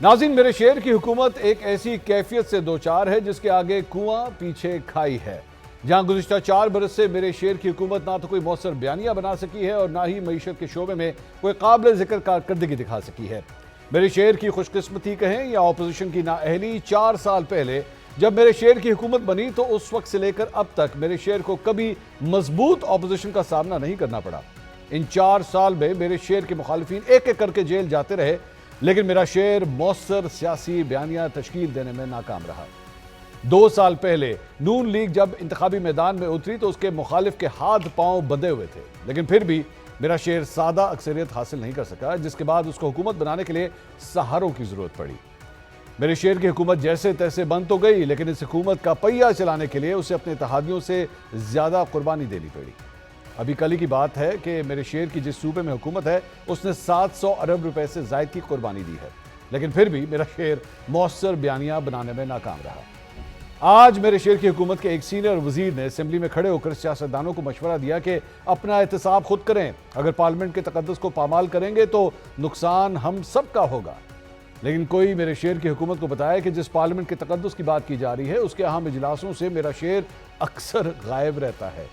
ناظرین، میرے شعر کی حکومت ایک ایسی کیفیت سے دوچار ہے جس کے آگے کنواں پیچھے کھائی ہے، جہاں گزشتہ 4 برس سے میرے شعر کی حکومت نہ تو کوئی مؤثر بیانیہ بنا سکی ہے اور نہ ہی معیشت کے شعبے میں کوئی قابل ذکر کارکردگی دکھا سکی ہے۔ میرے شعر کی خوش قسمتی کہیں یا اپوزیشن کی نااہلی، 4 سال پہلے جب میرے شعر کی حکومت بنی تو اس وقت سے لے کر اب تک میرے شعر کو کبھی مضبوط اپوزیشن کا سامنا نہیں کرنا پڑا۔ ان 4 سال میں میرے شعر کے مخالفین ایک ایک کر کے جیل جاتے رہے، لیکن میرا شعر مؤثر سیاسی بیانیہ تشکیل دینے میں ناکام رہا۔ 2 سال پہلے نون لیگ جب انتخابی میدان میں اتری تو اس کے مخالف کے ہاتھ پاؤں بندھے ہوئے تھے، لیکن پھر بھی میرا شعر سادہ اکثریت حاصل نہیں کر سکا، جس کے بعد اس کو حکومت بنانے کے لیے سہاروں کی ضرورت پڑی۔ میرے شعر کی حکومت جیسے تیسے بن تو گئی، لیکن اس حکومت کا پہیہ چلانے کے لیے اسے اپنے اتحادیوں سے زیادہ قربانی دینی پڑی۔ ابھی کل ہی کی بات ہے کہ میرے شعر کی جس صوبے میں حکومت ہے اس نے 700 ارب روپے سے زائد کی قربانی دی ہے، لیکن پھر بھی میرا شعر مؤثر بیانیہ بنانے میں ناکام رہا۔ آج میرے شعر کی حکومت کے ایک سینئر وزیر نے اسمبلی میں کھڑے ہو کر سیاستدانوں کو مشورہ دیا کہ اپنا احتساب خود کریں، اگر پارلیمنٹ کے تقدس کو پامال کریں گے تو نقصان ہم سب کا ہوگا۔ لیکن کوئی میرے شعر کی حکومت کو بتائے کہ جس پارلیمنٹ کے تقدس کی بات کی جا رہی ہے اس کے اہم اجلاسوں سے میرا شعر اکثر غائب رہتا ہے۔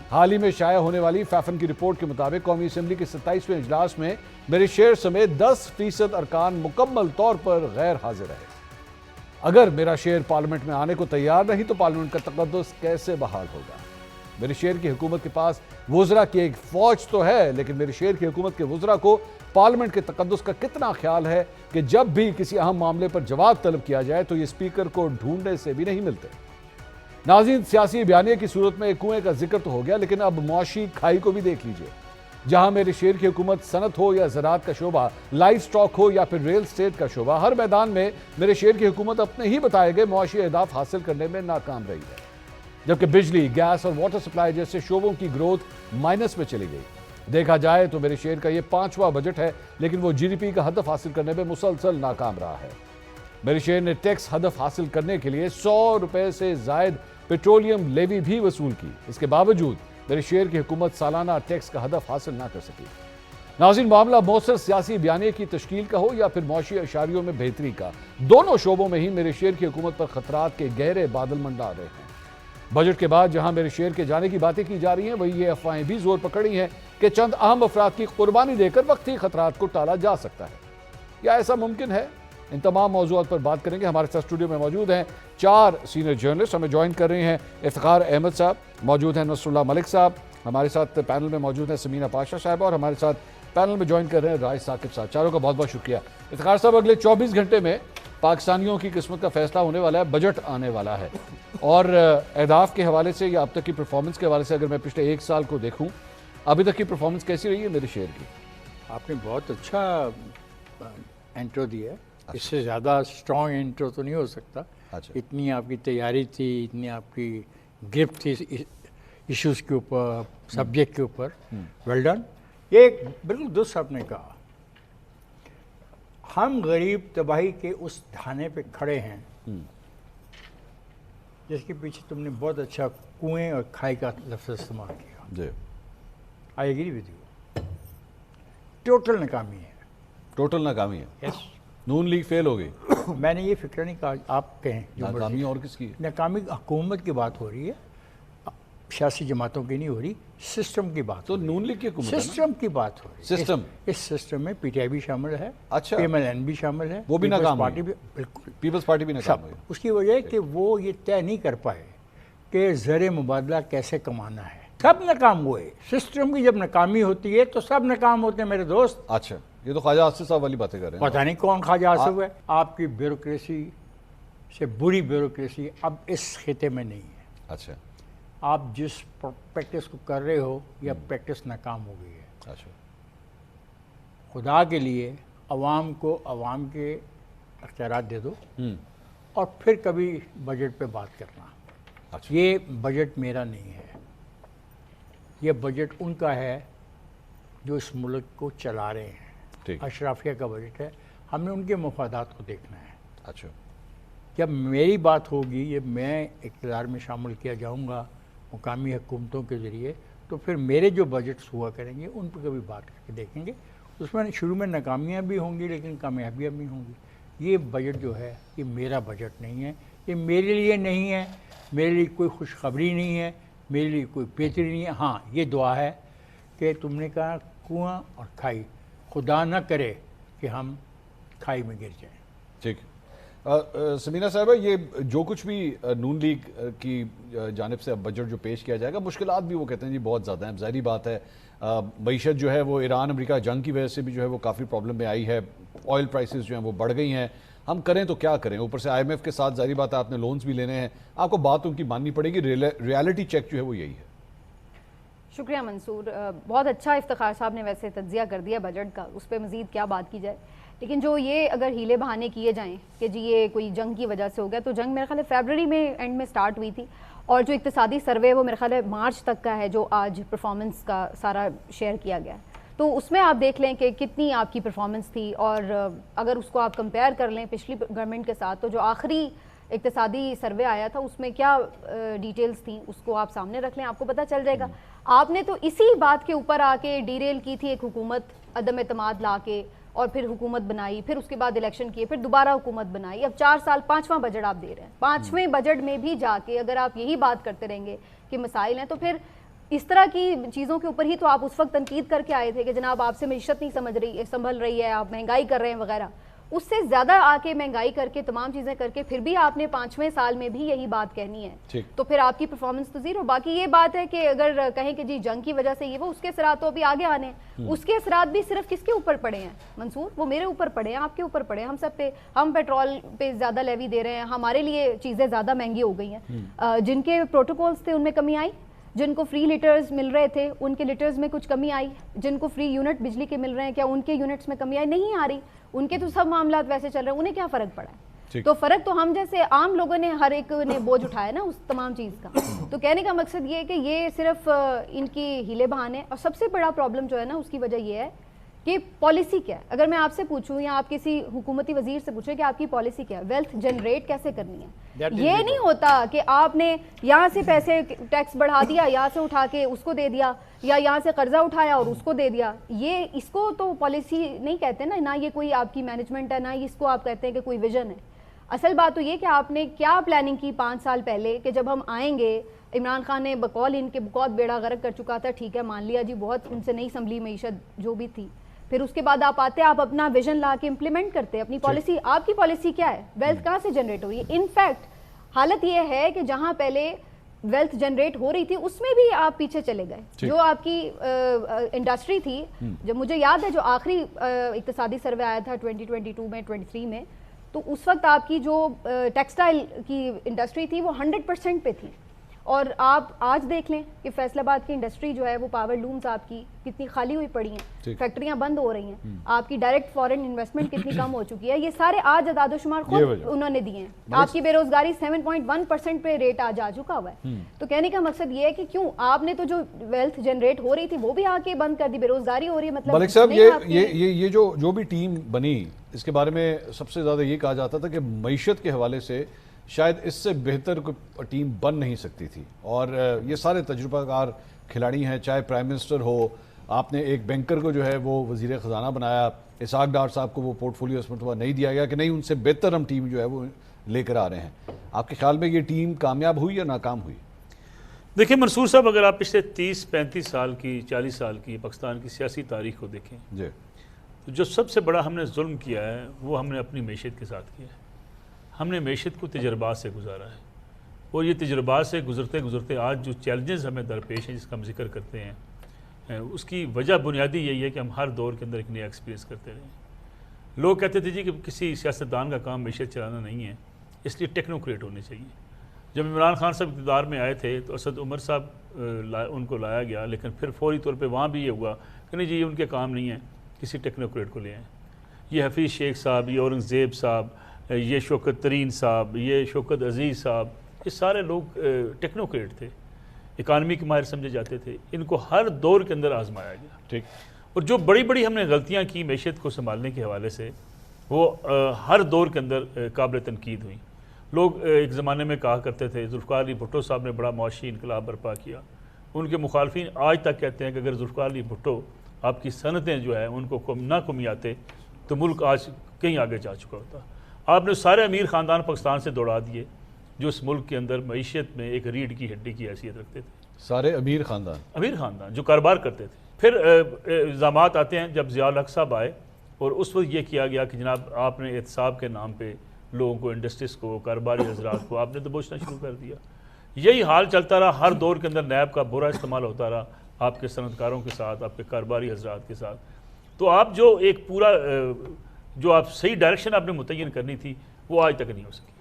حال ہی میں شائع ہونے والی فیفن کی رپورٹ کے مطابق قومی اسمبلی کے 27ویں اجلاس میں میرے شعر سمیت 10% ارکان مکمل طور پر غیر حاضر رہے۔ اگر میرا شعر پارلیمنٹ میں آنے کو تیار نہیں تو پارلیمنٹ کا تقدس کیسے بحال ہوگا؟ میرے شعر کی حکومت کے پاس وزراء کی ایک فوج تو ہے، لیکن میرے شعر کی حکومت کے وزراء کو پارلیمنٹ کے تقدس کا کتنا خیال ہے کہ جب بھی کسی اہم معاملے پر جواب طلب کیا جائے تو یہ اسپیکر کو ڈھونڈنے سے بھی نہیں ملتے۔ ناظرین، سیاسی بیانیے کی صورت میں ایک کنویں کا ذکر تو ہو گیا، لیکن اب معاشی کھائی کو بھی دیکھ لیجئے۔ جہاں میرے شعر کی حکومت صنعت ہو یا زراعت کا شعبہ، لائف سٹاک ہو یا پھر ریل اسٹیٹ کا شعبہ، ہر میدان میں میرے شعر کی حکومت اپنے ہی بتائے گئے معاشی اہداف حاصل کرنے میں ناکام رہی ہے۔ جبکہ بجلی، گیس اور واٹر سپلائی جیسے شعبوں کی گروتھ مائنس میں چلی گئی۔ دیکھا جائے تو میرے شعر کا یہ 5واں بجٹ ہے، لیکن وہ جی ڈی پی کا ہدف حاصل کرنے میں مسلسل ناکام رہا ہے۔ میرے شعر نے ٹیکس ہدف حاصل کرنے کے لیے 100 روپے سے زائد پیٹرولیم لیوی بھی وصول کی، اس کے باوجود میرے شعر کی حکومت سالانہ ٹیکس کا ہدف حاصل نہ کر سکی۔ ناظرین، معاملہ مؤثر سیاسی بیانیے کی تشکیل کا ہو یا پھر معاشی اشاریوں میں بہتری کا، دونوں شعبوں میں ہی میرے شعر کی حکومت پر خطرات کے گہرے بادل منڈا رہے ہیں۔ بجٹ کے بعد جہاں میرے شعر کے جانے کی باتیں کی جا رہی ہیں، وہی یہ افواہیں بھی زور پکڑی ہیں کہ چند اہم افراد کی قربانی دے کر وقتی خطرات کو ٹالا جا سکتا ہے۔ کیا ایسا ممکن ہے؟ ان تمام موضوعات پر بات کریں گے۔ ہمارے ساتھ اسٹوڈیو میں موجود ہیں 4 سینئر جرنلسٹ، ہمیں جوائن کر رہے ہیں افتخار احمد صاحب، موجود ہیں نصر اللہ ملک صاحب، ہمارے ساتھ پینل میں موجود ہیں سمینہ پاشا صاحب، اور ہمارے ساتھ پینل میں جوائن کر رہے ہیں راج ثاقب صاحب۔ چاروں کا بہت بہت شکریہ۔ افتخار صاحب، اگلے 24 گھنٹے میں پاکستانیوں کی قسمت کا فیصلہ ہونے والا ہے، بجٹ آنے والا ہے، اور اہداف کے حوالے سے یا اب تک کی پرفارمنس کے حوالے سے اگر میں پچھلے 1 سال کو دیکھوں، ابھی تک کی پرفارمنس کیسی رہی ہے میرے شعر کی؟ آپ نے بہت اچھا انٹرو دیا ہے، اس سے زیادہ اسٹرانگ انٹرو تو نہیں ہو سکتا۔ اتنی آپ کی تیاری تھی، اتنی آپ کی گرفت تھی ایشوز کے اوپر، سبجیکٹ کے اوپر، ویل ڈن۔ یہ بالکل درست آپ نے کہا، ہم غریب تباہی کے اس دھانے پہ کھڑے ہیں جس کے پیچھے تم نے بہت اچھا کنویں اور کھائی کا لفظ استعمال کیا۔ جی، I agree with you, total ناکامی ہے۔ ٹوٹل ناکامی ہے۔ یس، نون لیگ فیل ہو گئی۔ میں نے یہ فکر نہیں کہا، آپ کہیں جو ناکامی اور کس کی ہے؟ ناکامی حکومت کی بات ہو رہی ہے، سیاسی جماعتوں کی نہیں ہو رہی، سسٹم کی بات تو نون لیگ کی حکومت ہے نا؟ سسٹم کی بات ہو رہی ہے۔ سسٹم، اس سسٹم میں پی ٹی آئی بھی شامل ہے، اچھا، پی ایم ایل این بھی شامل ہے، وہ بھی ناکام پارٹی ہوئی۔ بھی، بالکل پیپلز پارٹی بھی ناکام ہوئی۔ اس کی وجہ ہے کہ وہ یہ طے نہیں کر پائے کہ زر مبادلہ کیسے کمانا ہے۔ سب ناکام ہوئے۔ سسٹم کی جب ناکامی ہوتی ہے تو سب ناکام ہوتے ہیں میرے دوست۔ اچھا، یہ تو خواجہ آصف صاحب والی باتیں کر رہے ہیں۔ پتہ نہیں کون خواجہ آصف ہے۔ آپ کی بیوروکریسی سے بری بیوروکریسی اب اس خطے میں نہیں ہے۔ اچھا، آپ جس پریکٹس کو کر رہے ہو یا پریکٹس ناکام ہو گئی ہے۔ اچھا، خدا کے لیے عوام کو عوام کے اختیارات دے دو اور پھر کبھی بجٹ پہ بات کرنا۔ اچھا، یہ بجٹ میرا نہیں ہے، یہ بجٹ ان کا ہے جو اس ملک کو چلا رہے ہیں۔ ٹھیک، اشرافیہ کا بجٹ ہے، ہم نے ان کے مفادات کو دیکھنا ہے۔ اچھا، جب میری بات ہوگی، یہ میں اقتدار میں شامل کیا جاؤں گا مقامی حکومتوں کے ذریعے، تو پھر میرے جو بجٹس ہوا کریں گے ان پہ کبھی بات کر کے دیکھیں گے۔ اس میں شروع میں ناکامیاں بھی ہوں گی لیکن کامیابیاں بھی ہوں گی۔ یہ بجٹ جو ہے یہ میرا بجٹ نہیں ہے، یہ میرے لیے نہیں ہے، میرے لیے کوئی خوشخبری نہیں ہے، میرے لیے کوئی بہتری نہیں ہے۔ ہاں یہ دعا ہے کہ تم نے کہا کنواں اور کھائی، خدا نہ کرے کہ ہم کھائی میں گر جائیں۔ ٹھیک، سمینہ صاحبہ، یہ جو کچھ بھی نون لیگ کی جانب سے اب بجٹ جو پیش کیا جائے گا، مشکلات بھی وہ کہتے ہیں جی بہت زیادہ ہیں، ظاہری بات ہے معیشت جو ہے وہ ایران امریکہ جنگ کی وجہ سے بھی جو ہے وہ کافی پرابلم میں آئی ہے، آئل پرائسز جو ہیں وہ بڑھ گئی ہیں، ہم کریں تو کیا کریں؟ اوپر سے آئی ایم ایف کے ساتھ ظاہری بات ہے آپ نے لونز بھی لینے ہیں، آپ کو بات ان کی ماننی پڑے گی، ریالٹی چیک جو ہے وہ یہی ہے۔ شکریہ منصور، بہت اچھا افتخار صاحب نے ویسے تجزیہ کر دیا بجٹ کا، اس پہ مزید کیا بات کی جائے، لیکن جو یہ اگر ہیلے بہانے کیے جائیں کہ جی یہ کوئی جنگ کی وجہ سے ہو گیا، تو جنگ میرے خیال ہے فیبرری میں اینڈ میں سٹارٹ ہوئی تھی، اور جو اقتصادی سروے وہ میرے خیال ہے مارچ تک کا ہے جو آج پرفارمنس کا سارا شیئر کیا گیا ہے، تو اس میں آپ دیکھ لیں کہ کتنی آپ کی پرفارمنس تھی، اور اگر اس کو آپ کمپیئر کر لیں پچھلی گورنمنٹ کے ساتھ، تو جو آخری اقتصادی سروے آیا تھا اس میں کیا ڈیٹیلز تھیں اس کو آپ سامنے رکھ لیں، آپ کو پتہ چل جائے گا۔ آپ نے تو اسی بات کے اوپر آ کے ڈیریل کی تھی ایک حکومت، عدم اعتماد لا کے، اور پھر حکومت بنائی، پھر اس کے بعد الیکشن کیے، پھر دوبارہ حکومت بنائی، اب 4 سال 5واں بجٹ آپ دے رہے ہیں، 5ویں بجٹ میں بھی جا کے اگر آپ یہی بات کرتے رہیں گے کہ مسائل ہیں، تو پھر اس طرح کی چیزوں کے اوپر ہی تو آپ اس وقت تنقید کر کے آئے تھے کہ جناب آپ سے معیشت نہیں سنبھل رہی ہے، آپ مہنگائی کر رہے ہیں وغیرہ، اس سے زیادہ آ کے مہنگائی کر کے تمام چیزیں کر کے پھر بھی آپ نے 5ویں سال میں بھی یہی بات کہنی ہے، تو پھر آپ کی پرفارمنس تو زیرو۔ باقی یہ بات ہے کہ اگر کہیں کہ جی جنگ کی وجہ سے یہ وہ، اس کے اثرات تو ابھی آگے آنے ہیں، اس کے اثرات بھی صرف کس کے اوپر پڑے ہیں منصور؟ وہ میرے اوپر پڑے ہیں، آپ کے اوپر پڑے ہیں، ہم سب پہ، ہم پیٹرول پہ زیادہ لیوی دے رہے ہیں، ہمارے لیے چیزیں زیادہ مہنگی ہو گئی ہیں، جن کے پروٹوکولز تھے ان میں کمی آئی، جن کو فری لیٹرز مل رہے تھے ان کے لیٹرز میں کچھ کمی آئی، جن کو فری یونٹ بجلی کے مل رہے ہیں کیا ان کے یونٹس میں کمی آئی؟ نہیں آ رہی، ان کے تو سب معاملات ویسے چل رہے ہیں، انہیں کیا فرق پڑا ہے؟ تو فرق تو ہم جیسے عام لوگوں نے، ہر ایک نے بوجھ اٹھایا نا اس تمام چیز کا۔ تو کہنے کا مقصد یہ ہے کہ یہ صرف ان کی ہیلے بہانے، اور سب سے بڑا پرابلم جو ہے نا اس کی وجہ یہ ہے کہ پالیسی کیا ہے۔ اگر میں آپ سے پوچھوں یا آپ کسی حکومتی وزیر سے پوچھیں کہ آپ کی پالیسی کیا ہے، ویلتھ جنریٹ کیسے کرنی ہے، یہ نہیں ہوتا کہ آپ نے یہاں سے پیسے ٹیکس بڑھا دیا، یہاں سے اٹھا کے اس کو دے دیا، یا یہاں سے قرضہ اٹھایا اور اس کو دے دیا، یہ اس کو تو پالیسی نہیں کہتے نا، نہ یہ کوئی آپ کی مینجمنٹ ہے، نہ اس کو آپ کہتے ہیں کہ کوئی ویژن ہے۔ اصل بات تو یہ کہ آپ نے کیا پلاننگ کی 5 سال پہلے کہ جب ہم آئیں گے، عمران خان نے بقول ان کے بہت بیڑا غرق کر چکا تھا، ٹھیک ہے مان لیا جی، بہت ان سے نہیں سنبھلی معیشت جو بھی تھی، پھر اس کے بعد آپ آتے، آپ اپنا ویژن لا کے امپلیمنٹ کرتے اپنی پالیسی۔ آپ کی پالیسی کیا ہے؟ ویلتھ کہاں سے جنریٹ ہو رہی ہے؟ انفیکٹ حالت یہ ہے کہ جہاں پہلے ویلتھ جنریٹ ہو رہی تھی اس میں بھی آپ پیچھے چلے گئے۔ جو آپ کی انڈسٹری تھی، جب مجھے یاد ہے جو آخری اقتصادی سروے آیا تھا 2022 میں 23 میں، تو اس وقت آپ کی جو ٹیکسٹائل کی انڈسٹری تھی وہ 100% پہ تھی، اور آپ آج دیکھ لیں کہ فیصل آباد کی انڈسٹری جو ہے وہ پاور لومز آپ کی کتنی خالی ہوئی پڑی ہیں، فیکٹریاں بند ہو رہی ہیں، آپ کی ڈائریکٹ فارن انویسٹمنٹ کتنی کم ہو چکی ہے، یہ سارے آج اعداد و شمار خود انہوں نے دیے ہیں۔ آپ کی بے روزگاری 7.1% پہ ریٹ آج آ چکا ہوا ہے۔ تو کہنے کا مقصد یہ ہے کہ کیوں آپ نے تو جو ویلتھ جنریٹ ہو رہی تھی وہ بھی آ کے بند کر دی، بے روزگاری ہو رہی ہے، مطلب ملک صاحب یہ جو بھی ٹیم بنی اس کے بارے میں سب سے زیادہ یہ کہا جاتا تھا کہ معیشت کے حوالے سے شاید اس سے بہتر کوئی ٹیم بن نہیں سکتی تھی، اور یہ سارے تجربہ کار کھلاڑی ہیں، چاہے پرائم منسٹر ہو، آپ نے ایک بینکر کو جو ہے وہ وزیر خزانہ بنایا، اسحاق ڈار صاحب کو وہ پورٹ فولیو اس مرتبہ نہیں دیا گیا کہ نہیں ان سے بہتر ہم ٹیم جو ہے وہ لے کر آ رہے ہیں۔ آپ کے خیال میں یہ ٹیم کامیاب ہوئی یا ناکام ہوئی؟ دیکھیں منصور صاحب، اگر آپ پچھلے 30-35 سال کی 40 سال کی پاکستان کی سیاسی تاریخ کو دیکھیں تو جو سب سے بڑا ہم نے ظلم کیا ہے وہ ہم نے اپنی معیشت کے ساتھ کیا ہے۔ ہم نے معیشت کو تجربات سے گزارا ہے، اور یہ تجربات سے گزرتے گزرتے آج جو چیلنجز ہمیں درپیش ہیں جس کا ہم ذکر کرتے ہیں، اس کی وجہ بنیادی یہی ہے کہ ہم ہر دور کے اندر ایک نیا ایکسپیرینس کرتے رہے ہیں۔ لوگ کہتے تھے جی کہ کسی سیاستدان کا کام معیشت چلانا نہیں ہے، اس لیے ٹیکنوکریٹ ہونے چاہیے۔ جب عمران خان صاحب اقتدار میں آئے تھے تو اسد عمر صاحب ان کو لایا گیا، لیکن پھر فوری طور پہ وہاں بھی یہ ہوا کہ نہیں جی یہ ان کے کام نہیں ہے، کسی ٹیکنوکریٹ کو لے آئیں۔ یہ حفیظ شیخ صاحب، یہ اورنگزیب صاحب، یہ شوکت ترین صاحب، یہ شوکت عزیز صاحب، یہ سارے لوگ ٹیکنوکریٹ تھے، اکانومی کے ماہر سمجھے جاتے تھے، ان کو ہر دور کے اندر آزمایا گیا۔ ٹھیک، اور جو بڑی بڑی ہم نے غلطیاں کی معیشت کو سنبھالنے کے حوالے سے، وہ ہر دور کے اندر قابل تنقید ہوئیں۔ لوگ ایک زمانے میں کہا کرتے تھے ذوالفقار علی بھٹو صاحب نے بڑا معاشی انقلاب برپا کیا، ان کے مخالفین آج تک کہتے ہیں کہ اگر ذوالفقار علی بھٹو آپ کی صنعتیں جو ہے ان کو نہ کمیاتے تو ملک آج کہیں آگے جا چکا ہوتا۔ آپ نے سارے امیر خاندان پاکستان سے دوڑا دیے جو اس ملک کے اندر معیشت میں ایک ریڑھ کی ہڈی کی حیثیت رکھتے تھے. سارے امیر خاندان جو کاروبار کرتے تھے. پھر الزامات آتے ہیں جب ضیاء الحق صاحب آئے اور اس وقت یہ کیا گیا کہ جناب آپ نے احتساب کے نام پہ لوگوں کو، انڈسٹریز کو، کاروباری حضرات کو آپ نے دبوچنا شروع کر دیا. یہی حال چلتا رہا. ہر دور کے اندر نیب کا برا استعمال ہوتا رہا آپ کے صنعتکاروں کے ساتھ، آپ کے کاروباری حضرات کے ساتھ. تو آپ جو ایک پورا جو آپ صحیح ڈائریکشن آپ نے متعین کرنی تھی وہ آج تک نہیں ہو سکی.